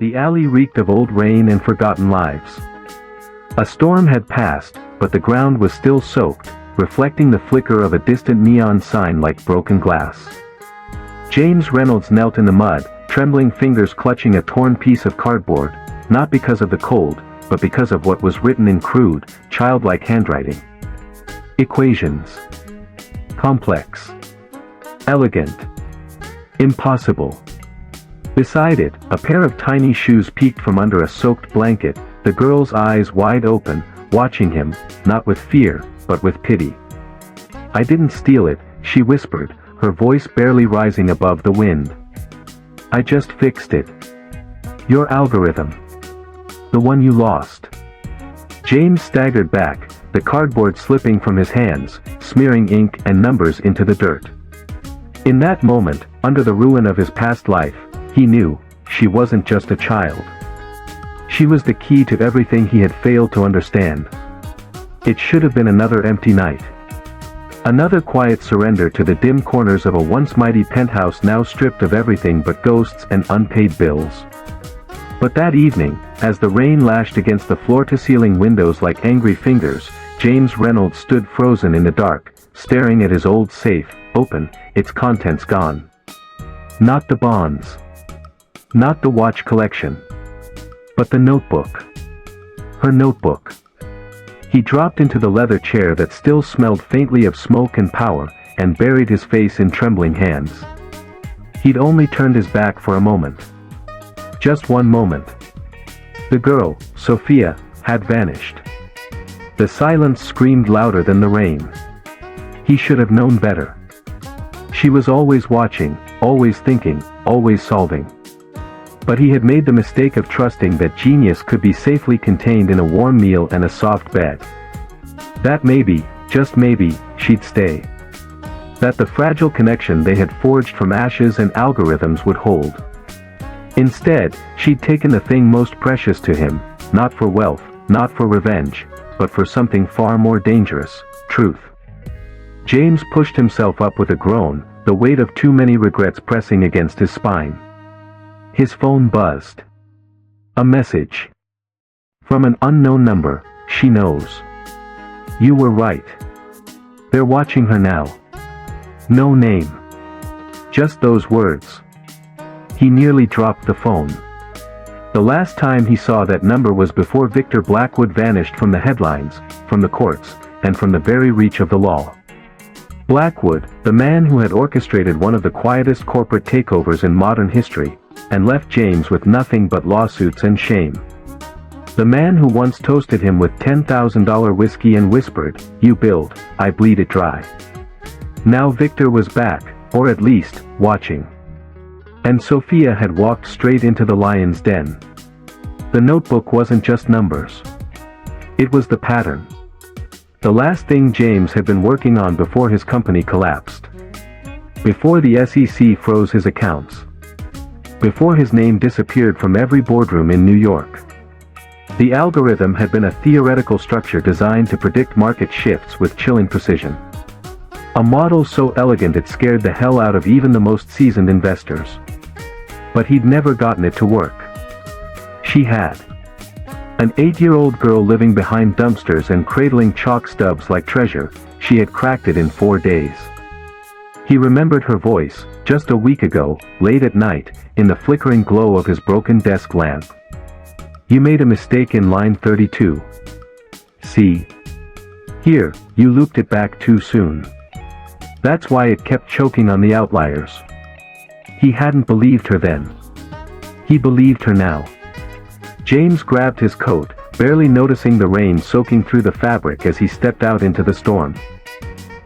The alley reeked of old rain and forgotten lives. A storm had passed, but the ground was still soaked, reflecting the flicker of a distant neon sign like broken glass. James Reynolds knelt in the mud, trembling fingers clutching a torn piece of cardboard, not because of the cold, but because of what was written in crude, childlike handwriting. Equations. Complex. Elegant. Impossible. Beside it, a pair of tiny shoes peeked from under a soaked blanket, the girl's eyes wide open, watching him, not with fear, but with pity. "I didn't steal it," she whispered, her voice barely rising above the wind. "I just fixed it. Your algorithm. The one you lost." James staggered back, the cardboard slipping from his hands, smearing ink and numbers into the dirt. In that moment, under the ruin of his past life, he knew, she wasn't just a child. She was the key to everything he had failed to understand. It should have been another empty night. Another quiet surrender to the dim corners of a once mighty penthouse now stripped of everything but ghosts and unpaid bills. But that evening, as the rain lashed against the floor-to-ceiling windows like angry fingers, James Reynolds stood frozen in the dark, staring at his old safe, open, its contents gone. Not the bonds. Not the watch collection. But the notebook. Her notebook. He dropped into the leather chair that still smelled faintly of smoke and power, and buried his face in trembling hands. He'd only turned his back for a moment. Just one moment. The girl, Sophia, had vanished. The silence screamed louder than the rain. He should have known better. She was always watching, always thinking, always solving. But he had made the mistake of trusting that genius could be safely contained in a warm meal and a soft bed. That maybe, just maybe, she'd stay. That the fragile connection they had forged from ashes and algorithms would hold. Instead, she'd taken the thing most precious to him, not for wealth, not for revenge, but for something far more dangerous, truth. James pushed himself up with a groan, the weight of too many regrets pressing against his spine. His phone buzzed. A message. From an unknown number. "She knows. You were right. They're watching her now." No name. Just those words. He nearly dropped the phone. The last time he saw that number was before Victor Blackwood vanished from the headlines, from the courts, and from the very reach of the law. Blackwood, the man who had orchestrated one of the quietest corporate takeovers in modern history, and left James with nothing but lawsuits and shame. The man who once toasted him with $10,000 whiskey and whispered, "You build, I bleed it dry." Now Victor was back, or at least, watching. And Sophia had walked straight into the lion's den. The notebook wasn't just numbers. It was the pattern. The last thing James had been working on before his company collapsed. Before the SEC froze his accounts. Before his name disappeared from every boardroom in New York. The algorithm had been a theoretical structure designed to predict market shifts with chilling precision. A model so elegant it scared the hell out of even the most seasoned investors. But he'd never gotten it to work. She had. An 8-year-old girl living behind dumpsters and cradling chalk stubs like treasure, she had cracked it in 4 days. He remembered her voice, just a week ago, late at night, in the flickering glow of his broken desk lamp. "You made a mistake in line 32. See? Here, you looped it back too soon." That's why it kept choking on the outliers. He hadn't believed her then. He believed her now. James grabbed his coat, barely noticing the rain soaking through the fabric as he stepped out into the storm.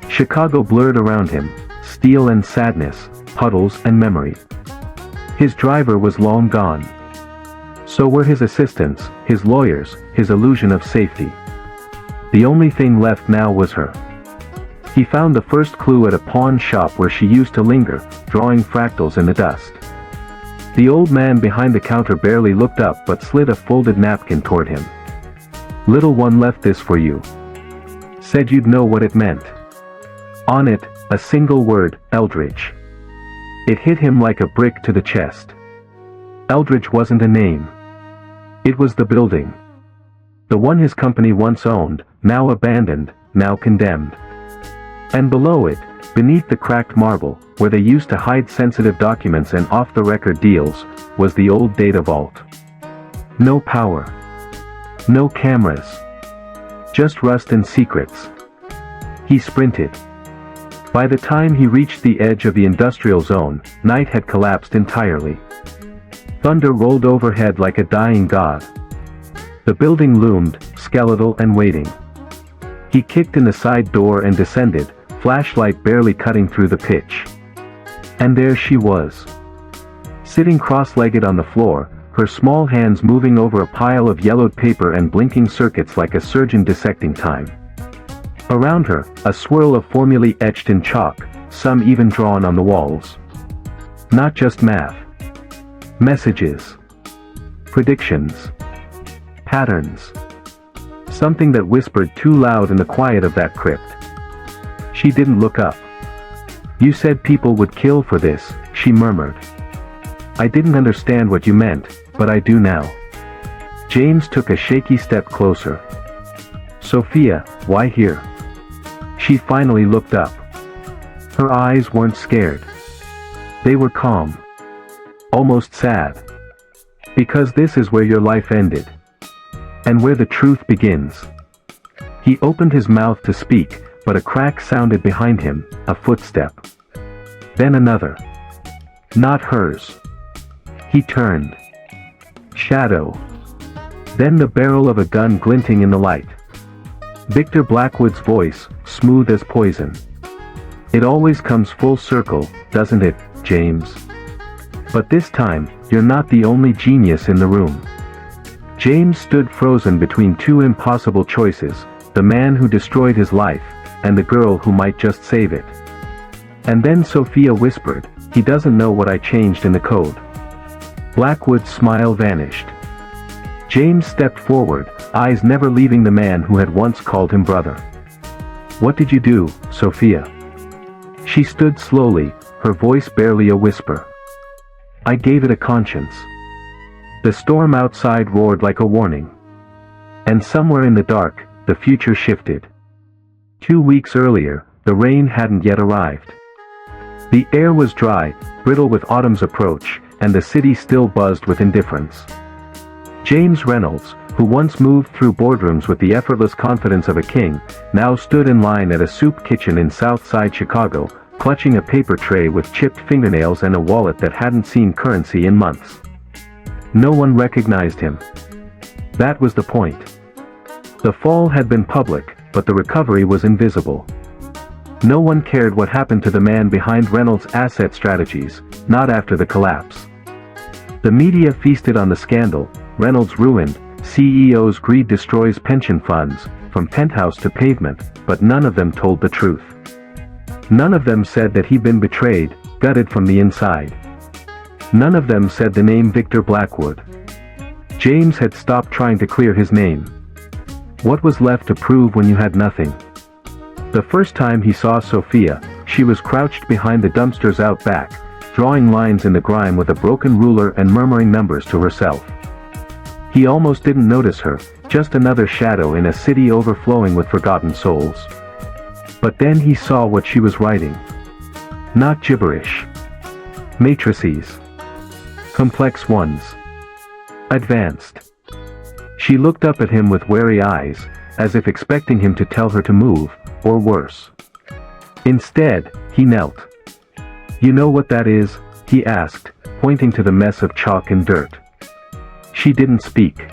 Chicago blurred around him, steel and sadness, puddles and memory. His driver was long gone. So were his assistants, his lawyers, his illusion of safety. The only thing left now was her. He found the first clue at a pawn shop where she used to linger, drawing fractals in the dust. The old man behind the counter barely looked up but slid a folded napkin toward him. "Little one left this for you. Said you'd know what it meant." On it, a single word, Eldridge. It hit him like a brick to the chest. Eldridge wasn't a name. It was the building. The one his company once owned, now abandoned, now condemned. And below it, beneath the cracked marble, where they used to hide sensitive documents and off-the-record deals, was the old data vault. No power. No cameras. Just rust and secrets. He sprinted. By the time he reached the edge of the industrial zone, night had collapsed entirely. Thunder rolled overhead like a dying god. The building loomed, skeletal and waiting. He kicked in the side door and descended, flashlight barely cutting through the pitch. And there she was. Sitting cross-legged on the floor, her small hands moving over a pile of yellowed paper and blinking circuits like a surgeon dissecting time. Around her, a swirl of formulae etched in chalk, some even drawn on the walls. Not just math. Messages. Predictions. Patterns. Something that whispered too loud in the quiet of that crypt. She didn't look up. "You said people would kill for this," she murmured. "I didn't understand what you meant, but I do now." James took a shaky step closer. "Sophia, why here?" She finally looked up. Her eyes weren't scared. They were calm. Almost sad. "Because this is where your life ended. And where the truth begins." He opened his mouth to speak, but a crack sounded behind him, a footstep. Then another. Not hers. He turned. Shadow. Then the barrel of a gun glinting in the light. Victor Blackwood's voice, smooth as poison. "It always comes full circle, doesn't it, James? But this time, you're not the only genius in the room." James stood frozen between two impossible choices, the man who destroyed his life, and the girl who might just save it. And then Sophia whispered, "He doesn't know what I changed in the code." Blackwood's smile vanished. James stepped forward, eyes never leaving the man who had once called him brother. "What did you do, Sophia?" She stood slowly, her voice barely a whisper. "I gave it a conscience." The storm outside roared like a warning. And somewhere in the dark, the future shifted. 2 weeks earlier, the rain hadn't yet arrived. The air was dry, brittle with autumn's approach, and the city still buzzed with indifference. James Reynolds, who once moved through boardrooms with the effortless confidence of a king, now stood in line at a soup kitchen in South Side Chicago, clutching a paper tray with chipped fingernails and a wallet that hadn't seen currency in months. No one recognized him. That was the point. The fall had been public, but the recovery was invisible. No one cared what happened to the man behind Reynolds' asset strategies, not after the collapse. The media feasted on the scandal, Reynolds ruined, CEO's greed destroys pension funds, from penthouse to pavement, but none of them told the truth. None of them said that he'd been betrayed, gutted from the inside. None of them said the name Victor Blackwood. James had stopped trying to clear his name. What was left to prove when you had nothing? The first time he saw Sophia, she was crouched behind the dumpsters out back, drawing lines in the grime with a broken ruler and murmuring numbers to herself. He almost didn't notice her, just another shadow in a city overflowing with forgotten souls. But then he saw what she was writing. Not gibberish. Matrices. Complex ones. Advanced. She looked up at him with wary eyes, as if expecting him to tell her to move, or worse. Instead, he knelt. "You know what that is?" he asked, pointing to the mess of chalk and dirt. She didn't speak.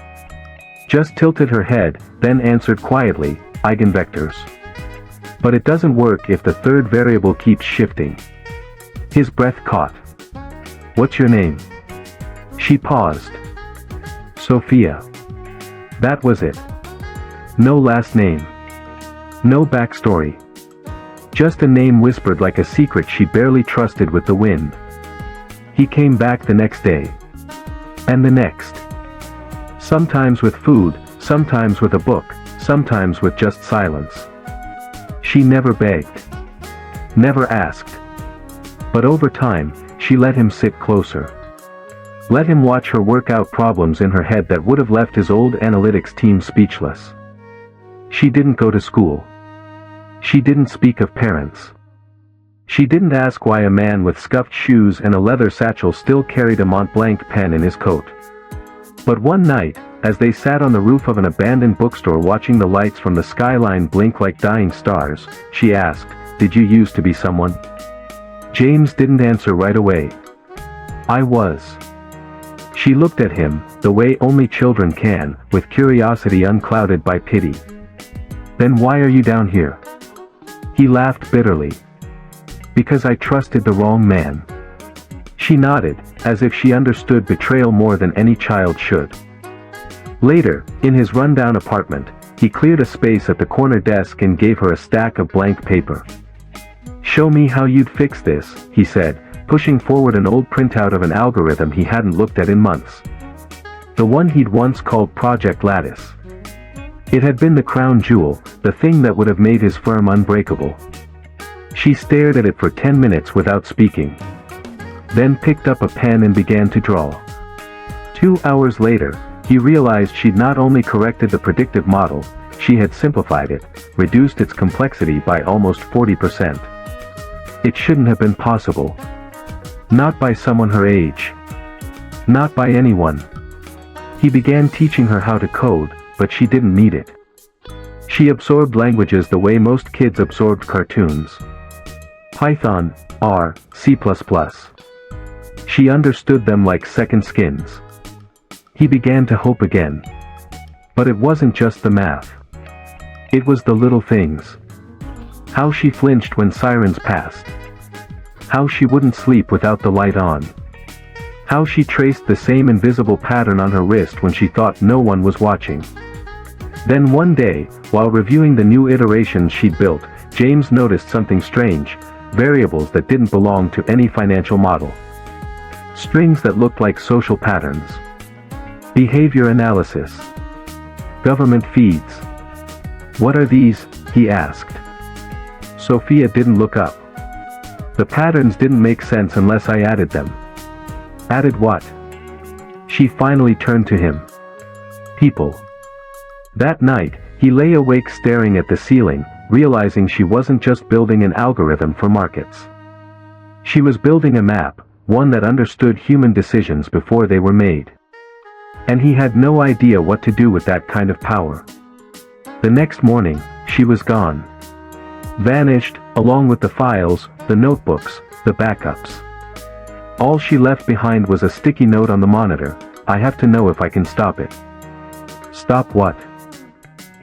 Just tilted her head, then answered quietly, "Eigenvectors. But it doesn't work if the third variable keeps shifting." His breath caught. "What's your name?" She paused. "Sophia." That was it. No last name. No backstory. Just a name whispered like a secret she barely trusted with the wind. He came back the next day. And the next. Sometimes with food, sometimes with a book, sometimes with just silence. She never begged. Never asked. But over time, she let him sit closer. Let him watch her work out problems in her head that would have left his old analytics team speechless. She didn't go to school. She didn't speak of parents. She didn't ask why a man with scuffed shoes and a leather satchel still carried a Mont Blanc pen in his coat. But one night, as they sat on the roof of an abandoned bookstore watching the lights from the skyline blink like dying stars, she asked, "Did you used to be someone?" James didn't answer right away. "I was." She looked at him, the way only children can, with curiosity unclouded by pity. "Then why are you down here?" He laughed bitterly. "Because I trusted the wrong man." She nodded, as if she understood betrayal more than any child should. Later, in his rundown apartment, he cleared a space at the corner desk and gave her a stack of blank paper. "Show me how you'd fix this," he said, pushing forward an old printout of an algorithm he hadn't looked at in months. The one he'd once called Project Lattice. It had been the crown jewel, the thing that would have made his firm unbreakable. She stared at it for 10 minutes without speaking. Then picked up a pen and began to draw. 2 hours later, he realized she'd not only corrected the predictive model, she had simplified it, reduced its complexity by almost 40%. It shouldn't have been possible. Not by someone her age. Not by anyone. He began teaching her how to code, but she didn't need it. She absorbed languages the way most kids absorbed cartoons. Python, R, C++. She understood them like second skins. He began to hope again. But it wasn't just the math. It was the little things. How she flinched when sirens passed. How she wouldn't sleep without the light on. How she traced the same invisible pattern on her wrist when she thought no one was watching. Then one day, while reviewing the new iterations she'd built, James noticed something strange, variables that didn't belong to any financial model. Strings that looked like social patterns. Behavior analysis. Government feeds. "What are these?" he asked. Sophia didn't look up. "The patterns didn't make sense unless I added them." "Added what?" She finally turned to him. "People." That night, he lay awake staring at the ceiling, realizing she wasn't just building an algorithm for markets. She was building a map, one that understood human decisions before they were made. And he had no idea what to do with that kind of power. The next morning, she was gone. Vanished, along with the files, the notebooks, the backups. All she left behind was a sticky note on the monitor: "I have to know if I can stop it." Stop what?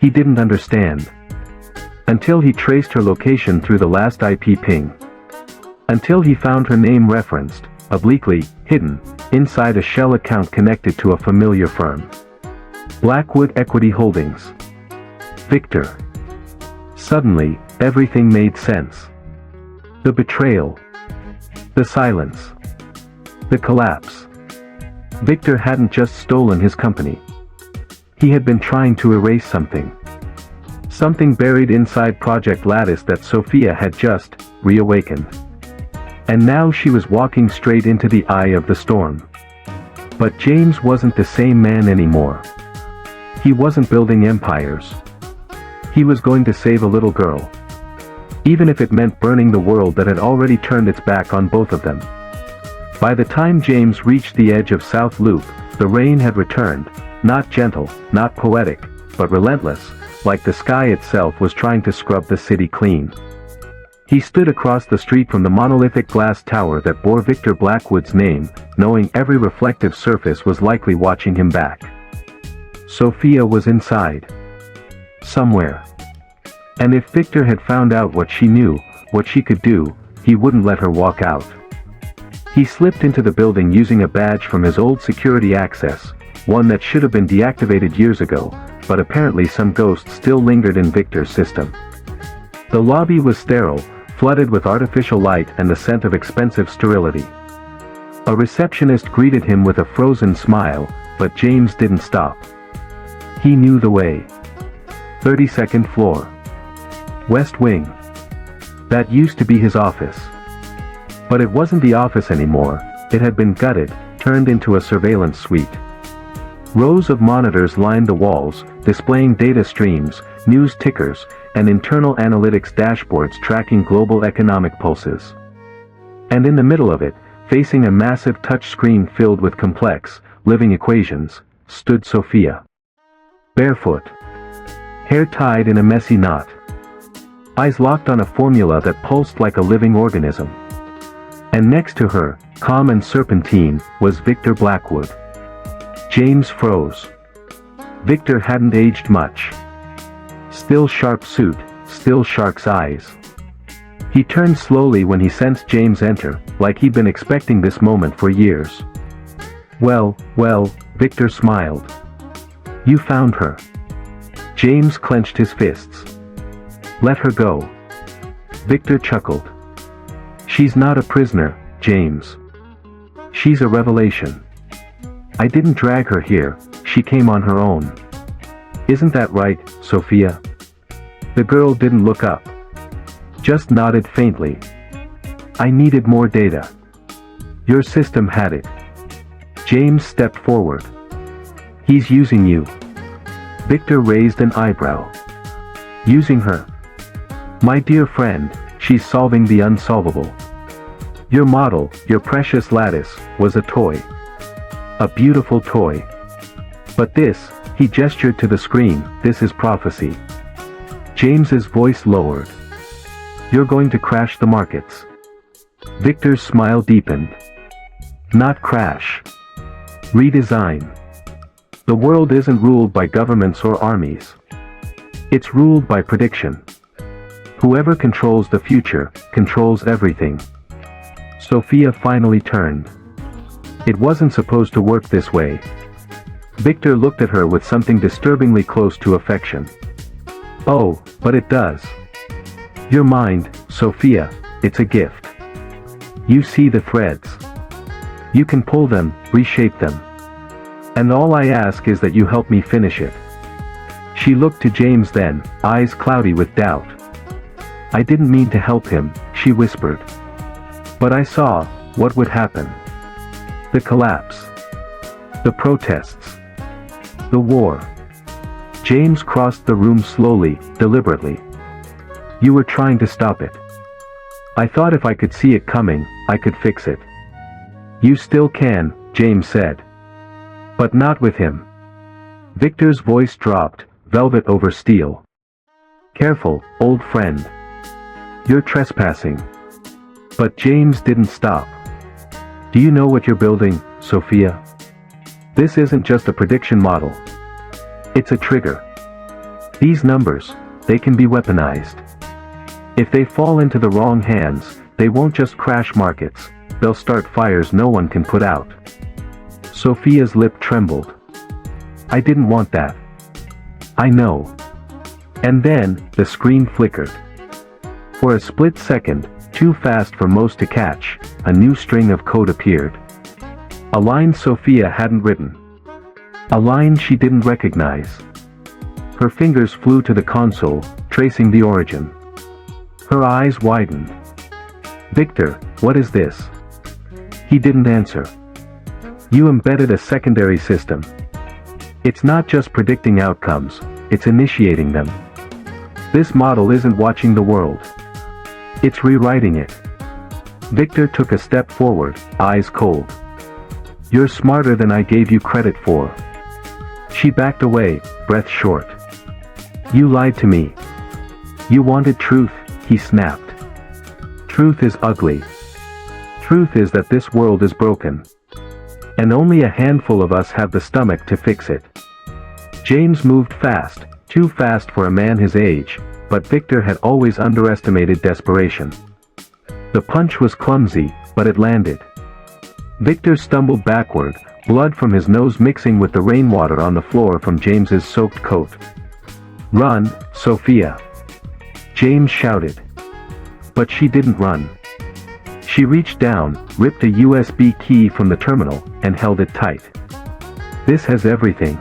He didn't understand. Until he traced her location through the last IP ping. Until he found her name referenced, obliquely, hidden, inside a shell account connected to a familiar firm. Blackwood Equity Holdings. Victor. Suddenly, everything made sense. The betrayal. The silence. The collapse. Victor hadn't just stolen his company. He had been trying to erase something. Something buried inside Project Lattice that Sophia had just reawakened. And now she was walking straight into the eye of the storm. But James wasn't the same man anymore. He wasn't building empires. He was going to save a little girl. Even if it meant burning the world that had already turned its back on both of them. By the time James reached the edge of South Loop, the rain had returned, not gentle, not poetic, but relentless, like the sky itself was trying to scrub the city clean. He stood across the street from the monolithic glass tower that bore Victor Blackwood's name, knowing every reflective surface was likely watching him back. Sophia was inside. Somewhere. And if Victor had found out what she knew, what she could do, he wouldn't let her walk out. He slipped into the building using a badge from his old security access, one that should have been deactivated years ago, but apparently some ghost still lingered in Victor's system. The lobby was sterile, flooded with artificial light and the scent of expensive sterility. A receptionist greeted him with a frozen smile, but James didn't stop. He knew the way. 32nd floor. West Wing. That used to be his office. But it wasn't the office anymore, it had been gutted, turned into a surveillance suite. Rows of monitors lined the walls, displaying data streams, news tickers, and internal analytics dashboards tracking global economic pulses. And in the middle of it, facing a massive touchscreen filled with complex, living equations, stood Sophia. Barefoot. Hair tied in a messy knot. Eyes locked on a formula that pulsed like a living organism. And next to her, calm and serpentine, was Victor Blackwood. James froze. Victor hadn't aged much. Still sharp suit, still shark's eyes. He turned slowly when he sensed James enter, like he'd been expecting this moment for years. Well, Victor smiled. You found her. James clenched his fists. Let her go. Victor chuckled. She's not a prisoner, James. She's a revelation. I didn't drag her here, she came on her own. Isn't that right, Sophia? The girl didn't look up. Just nodded faintly. I needed more data. Your system had it. James stepped forward. He's using you. Victor raised an eyebrow. Using her? My dear friend, she's solving the unsolvable. Your model, your precious lattice, was a toy. A beautiful toy. But this, he gestured to the screen, this is prophecy. James's voice lowered. You're going to crash the markets. Victor's smile deepened. Not crash. Redesign. The world isn't ruled by governments or armies. It's ruled by prediction. Whoever controls the future, controls everything. Sophia finally turned. It wasn't supposed to work this way. Victor looked at her with something disturbingly close to affection. Oh, but it does. Your mind, Sophia, it's a gift. You see the threads. You can pull them, reshape them. And all I ask is that you help me finish it. She looked to James then, eyes cloudy with doubt. I didn't mean to help him, she whispered. But I saw what would happen. The collapse. The protests. The war. James crossed the room slowly, deliberately. You were trying to stop it. I thought if I could see it coming, I could fix it. You still can, James said. But not with him. Victor's voice dropped, velvet over steel. Careful, old friend. You're trespassing. But James didn't stop. Do you know what you're building, Sophia? This isn't just a prediction model. It's a trigger. These numbers, they can be weaponized. If they fall into the wrong hands, they won't just crash markets, they'll start fires no one can put out. Sophia's lip trembled. I didn't want that. I know. And then, the screen flickered. For a split second, too fast for most to catch, a new string of code appeared. A line Sophia hadn't written. A line she didn't recognize. Her fingers flew to the console, tracing the origin. Her eyes widened. Victor, what is this? He didn't answer. You embedded a secondary system. It's not just predicting outcomes, it's initiating them. This model isn't watching the world. It's rewriting it. Victor took a step forward, eyes cold. You're smarter than I gave you credit for. She backed away, breath short. You lied to me. You wanted truth, he snapped. Truth is ugly. Truth is that this world is broken. And only a handful of us have the stomach to fix it. James moved fast, too fast for a man his age, but Victor had always underestimated desperation. The punch was clumsy, but it landed. Victor stumbled backward, blood from his nose mixing with the rainwater on the floor from James's soaked coat. Run, Sophia! James shouted. But she didn't run. She reached down, ripped a USB key from the terminal, and held it tight. This has everything.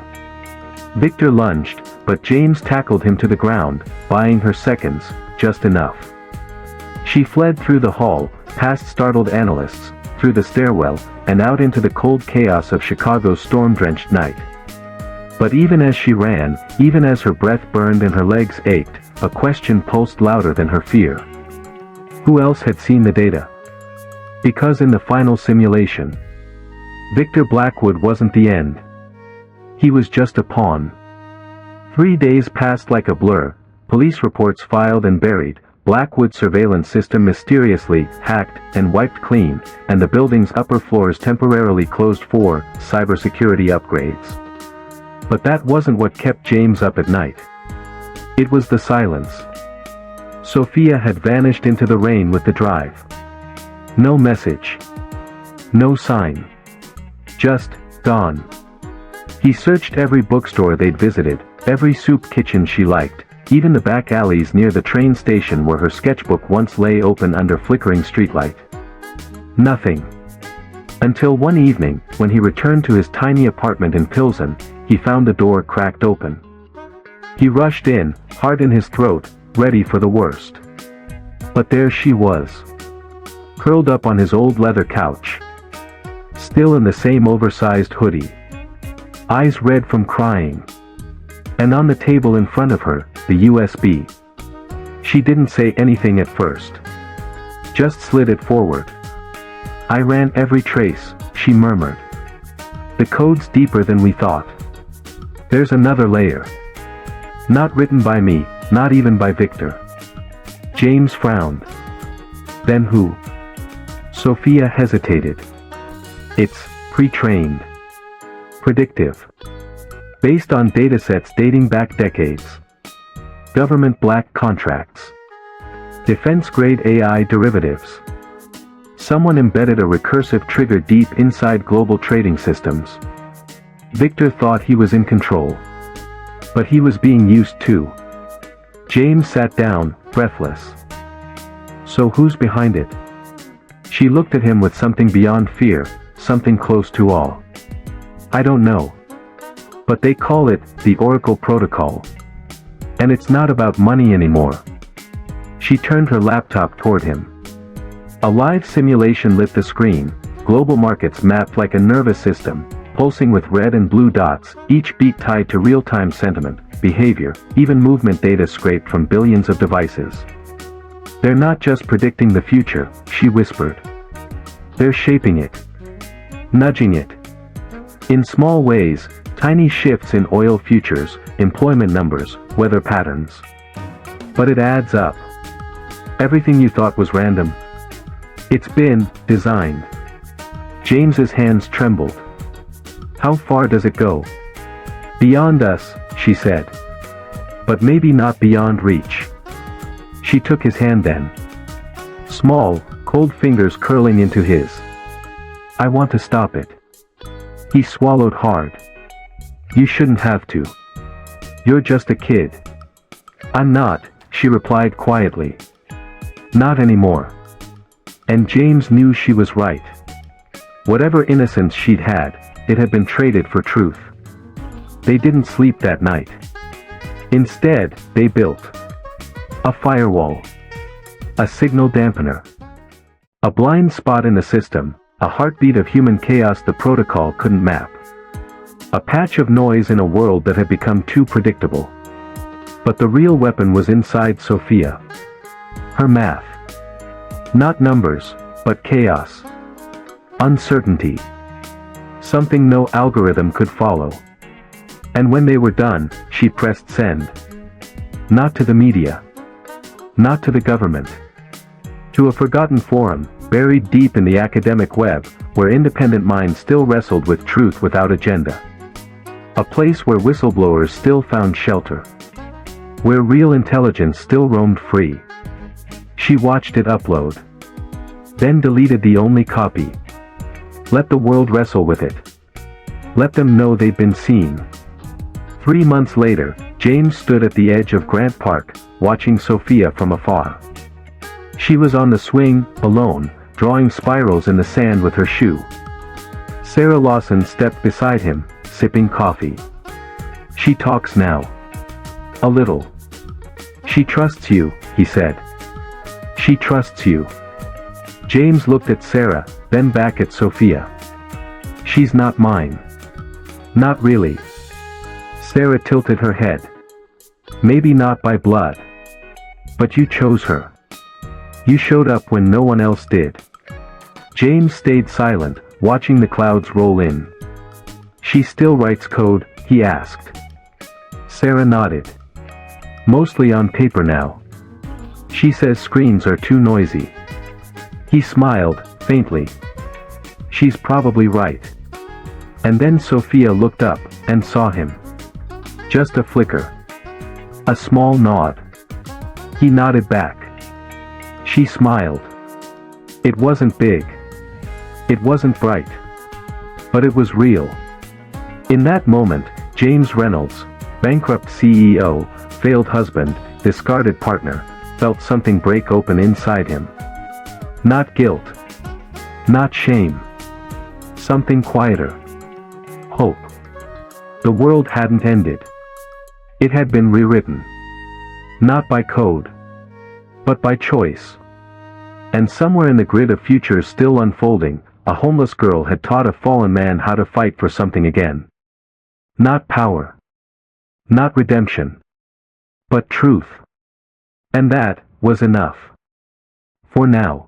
Victor lunged, but James tackled him to the ground, buying her seconds, just enough. She fled through the hall, past startled analysts, through the stairwell, and out into the cold chaos of Chicago's storm-drenched night. But even as she ran, even as her breath burned and her legs ached, a question pulsed louder than her fear. Who else had seen the data? Because in the final simulation, Victor Blackwood wasn't the end. He was just a pawn. 3 days passed like a blur, police reports filed and buried, Blackwood's surveillance system mysteriously hacked and wiped clean, and the building's upper floors temporarily closed for cybersecurity upgrades. But that wasn't what kept James up at night. It was the silence. Sophia had vanished into the rain with the drive. No message. No sign. Just gone. He searched every bookstore they'd visited, every soup kitchen she liked, even the back alleys near the train station where her sketchbook once lay open under flickering streetlight. Nothing. Until one evening, when he returned to his tiny apartment in Pilsen, he found the door cracked open. He rushed in, heart in his throat, ready for the worst. But there she was. Curled up on his old leather couch. Still in the same oversized hoodie. Eyes red from crying. And on the table in front of her, the USB. She didn't say anything at first. Just slid it forward. I ran every trace, she murmured. The code's deeper than we thought. There's another layer. Not written by me, not even by Victor. James frowned. Then who? Sophia hesitated. It's pre-trained. Predictive. Based on datasets dating back decades. Government black contracts. Defense-grade AI derivatives. Someone embedded a recursive trigger deep inside global trading systems. Victor thought he was in control. But he was being used too. James sat down, breathless. So who's behind it? She looked at him with something beyond fear, something close to awe. I don't know. But they call it the Oracle Protocol. And it's not about money anymore. She turned her laptop toward him. A live simulation lit the screen, global markets mapped like a nervous system, pulsing with red and blue dots, each beat tied to real-time sentiment, behavior, even movement data scraped from billions of devices. They're not just predicting the future, she whispered. They're shaping it. Nudging it. In small ways, tiny shifts in oil futures, employment numbers, weather patterns. But it adds up. Everything you thought was random. It's been designed. James's hands trembled. How far does it go? Beyond us, she said. But maybe not beyond reach. She took his hand then. Small, cold fingers curling into his. I want to stop it. He swallowed hard. You shouldn't have to. You're just a kid. I'm not, she replied quietly. Not anymore. And James knew she was right. Whatever innocence she'd had, it had been traded for truth. They didn't sleep that night. Instead, they built a firewall, a signal dampener, a blind spot in the system, a heartbeat of human chaos the protocol couldn't map. A patch of noise in a world that had become too predictable. But the real weapon was inside Sophia. Her math. Not numbers, but chaos. Uncertainty. Something no algorithm could follow. And when they were done, she pressed send. Not to the media. Not to the government. To a forgotten forum, buried deep in the academic web, where independent minds still wrestled with truth without agenda. A place where whistleblowers still found shelter. Where real intelligence still roamed free. She watched it upload. Then deleted the only copy. Let the world wrestle with it. Let them know they'd been seen. 3 months later, James stood at the edge of Grant Park, watching Sophia from afar. She was on the swing, alone, drawing spirals in the sand with her shoe. Sarah Lawson stepped beside him, sipping coffee. She talks now. A little. She trusts you, he said. She trusts you. James looked at Sarah, then back at Sophia. She's not mine. Not really. Sarah tilted her head. Maybe not by blood. But you chose her. You showed up when no one else did. James stayed silent, watching the clouds roll in. She still writes code, he asked. Sarah nodded. Mostly on paper now. She says screens are too noisy. He smiled, faintly. She's probably right. And then Sophia looked up, and saw him. Just a flicker. A small nod. He nodded back. She smiled. It wasn't big. It wasn't bright. But it was real. In that moment, James Reynolds, bankrupt CEO, failed husband, discarded partner, felt something break open inside him. Not guilt. Not shame. Something quieter. Hope. The world hadn't ended. It had been rewritten. Not by code. But by choice. And somewhere in the grid of futures still unfolding, a homeless girl had taught a fallen man how to fight for something again. Not power. Not redemption. But truth. And that was enough. For now.